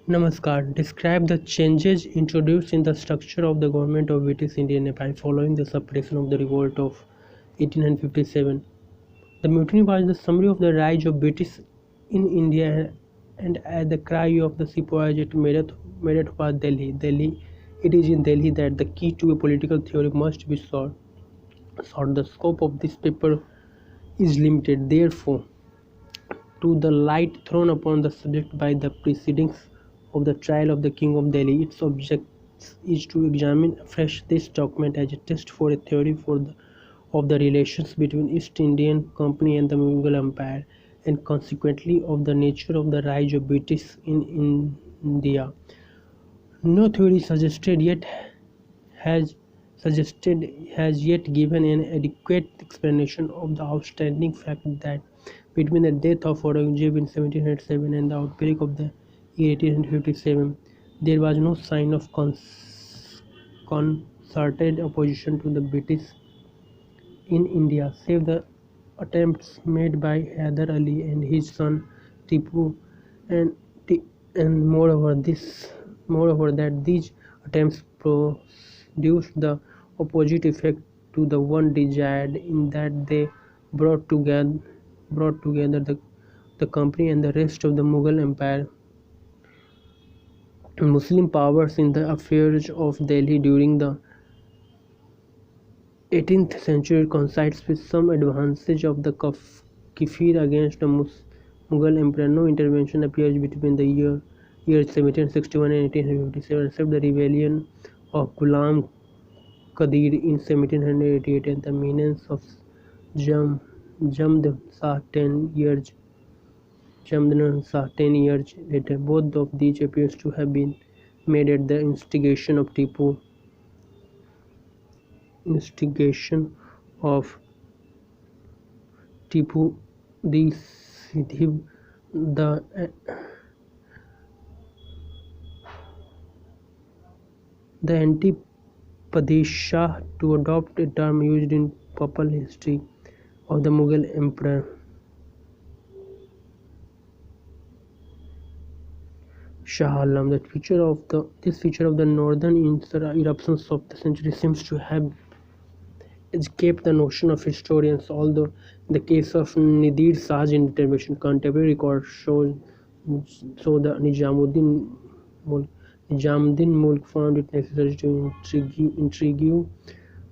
Namaskar. Describe the changes introduced in the structure of the government of British Indian Empire following the suppression of the revolt of 1857. The mutiny was the summary of the rise of British in India and at the cry of the sepoys at Meerut Delhi. It is in Delhi that the key to a political theory must be sought. The scope of this paper is limited, therefore, to the light thrown upon the subject by the proceedings of the trial of the King of Delhi. Its object is to examine afresh this document as a test for a theory of the relations between East Indian Company and the Mughal Empire, and consequently of the nature of the rise of British in India. No theory has has yet given an adequate explanation of the outstanding fact that between the death of Aurangzeb in 1707 and the outbreak of the year 1857, there was no sign of concerted opposition to the British in India, save the attempts made by Hyder Ali and his son Tipu, and and moreover that these attempts produced the opposite effect to the one desired, in that they brought together the company and the rest of the Mughal Empire Muslim powers in the affairs of Delhi during the 18th century coincides with some advances of the Kafir against the Mughal emperor. No intervention appears between the years 1761 and 1857, except the rebellion of Ghulam Qadir in 1788 and the menace of Jamd Shah 10 years later. Both of these appears to have been made at the instigation of Tipu the Sindhi. The anti-Padishah, to adopt a term used in papal history, of the Mughal emperor Shah Alam. This feature of the northern eruptions of the century seems to have escaped the notion of historians, although in the case of Nadir Shah's intervention, contemporary records show the Nizamuddin Mulk found it necessary to intrigue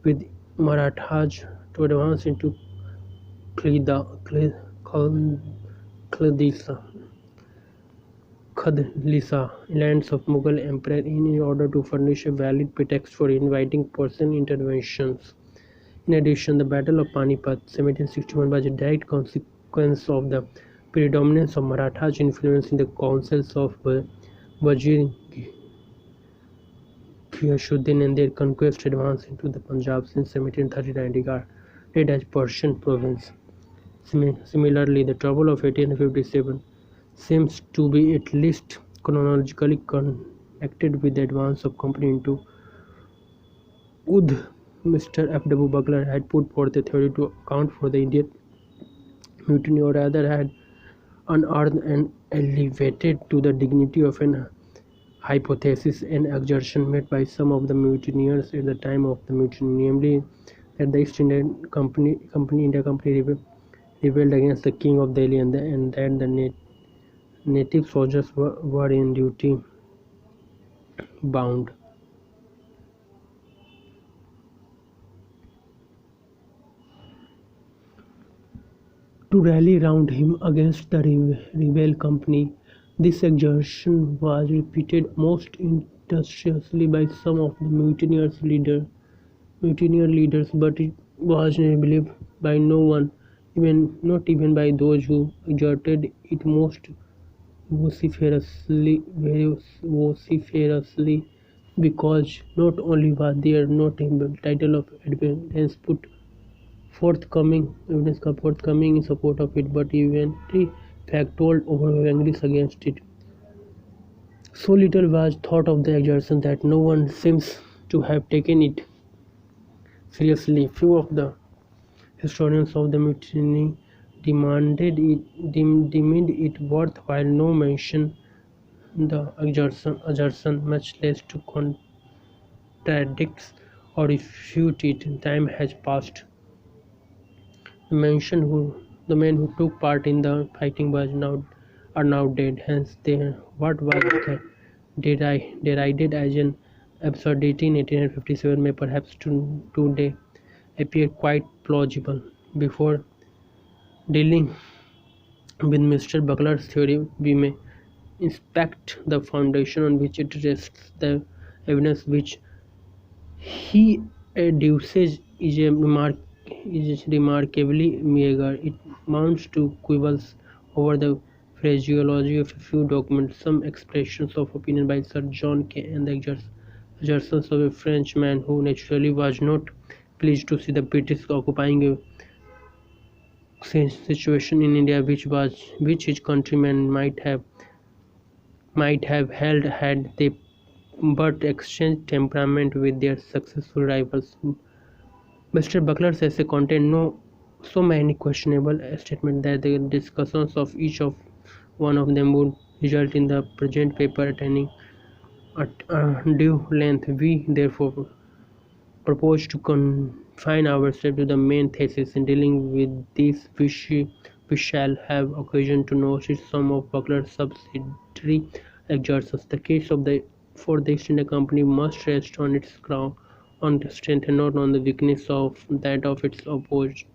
with Marathas to advance into Khalisa lands of Mughal Emperor in order to furnish a valid pretext for inviting Persian interventions. In addition, the Battle of Panipat 1761 was a direct consequence of the predominance of Marathas' influence in the councils of Wazir Ghiyasuddin and their conquest advance into the Punjab since 1739 regarded as Persian province. Similarly, the trouble of 1857 seems to be at least chronologically connected with the advance of company into Oudh. Mr. F. W. Buckler had put forth a theory to account for the Indian mutiny, or rather had unearthed and elevated to the dignity of an hypothesis an exertion made by some of the mutineers at the time of the mutiny, namely that the East India Company rebelled against the King of Delhi, and that the native soldiers were in duty bound to rally round him against the rebel company. This exertion was repeated most industriously by some of the mutineer leaders, but it was believed by no one, not even by those who exerted it most vociferously, because not only was there no title of evidence forthcoming in support of it, but even the fact told overwhelmingly against it. So little was thought of the exertion that no one seems to have taken it seriously. Few of the historians of the mutiny deemed it worthwhile. No mention the assertion, much less to contradict or refute it. Time has passed. The men who took part in the fighting are now dead. Hence, what was derided as an absurdity in 1857 may perhaps today appear quite plausible. Before dealing with Mr. Buckler's theory, we may inspect the foundation on which it rests. The evidence which he adduces is remarkably meager. It amounts to quibbles over the phraseology of a few documents, some expressions of opinion by Sir John Kay, and the exertions of a Frenchman who naturally was not pleased to see the British occupying a situation in India which his countrymen might have held had they but exchanged temperament with their successful rivals. Mr. Buckler's essay contained so many questionable statements that the discussions of each of one of them would result in the present paper attaining at due length. We therefore propose to confine ourselves to the main thesis. In dealing with these, we shall have occasion to notice some of Buckler's subsidiary exertions. The case for the East India Company must rest on its ground on the strength and not on the weakness of that of its opponents.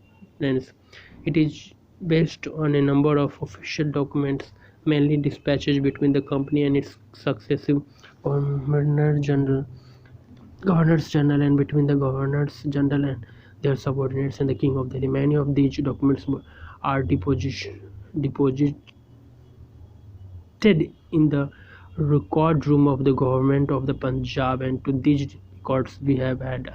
It is based on a number of official documents, mainly dispatches between the company and its successive governors general and between the governors general and their subordinates and the king of Delhi. Many of these documents are deposited in the record room of the government of the Punjab, and to these records we have had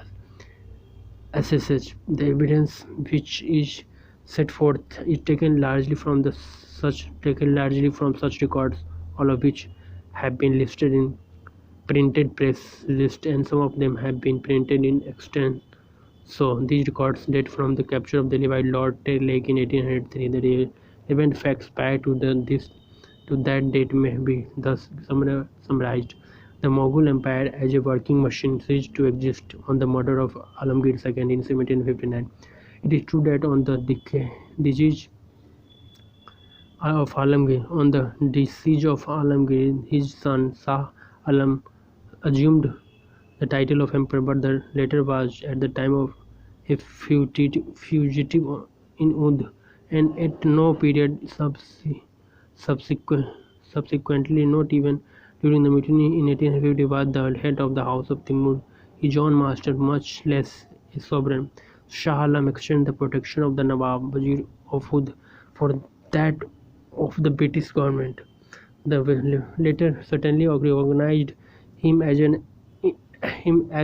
access. The evidence which is set forth is taken largely from such records, all of which have been listed in printed press list, and some of them have been printed in extant. So these records date from the capture of Delhi by Lord Lake in 1803. The relevant facts prior to that date may be thus summarized. The Mughal Empire as a working machine ceased to exist on the murder of Alamgir II in 1759. It is true that on the decease of Alamgir, his son Shah Alam assumed the title of emperor, but the latter was at the time of a fugitive in Oudh, and at no period subsequently, not even during the mutiny in 1850, was the head of the house of Timur his own master, much less a sovereign. Shah Alam extended the protection of the Nawab Wazir of Oudh for that of the British government. The latter certainly recognized him as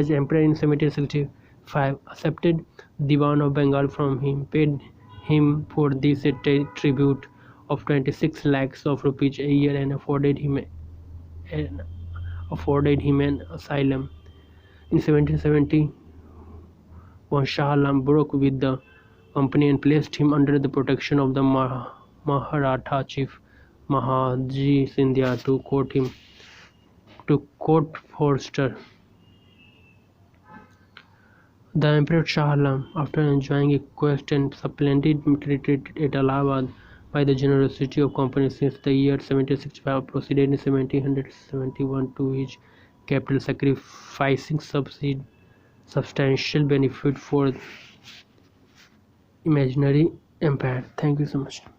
emperor in 1765, accepted Diwan of Bengal from him, paid him for this a tribute of 26 lakhs of rupees a year, and afforded him an asylum. In 1771, Shah Alam broke with the company and placed him under the protection of the Maratha chief Mahaji Scindia to court Forster. The Emperor Shah Alam, after enjoying a quest and splendid retreat at Allahabad by the generosity of company since the year 1765, proceeded in 1771 to his capital, sacrificing substantial benefit for imaginary empire. Thank you so much.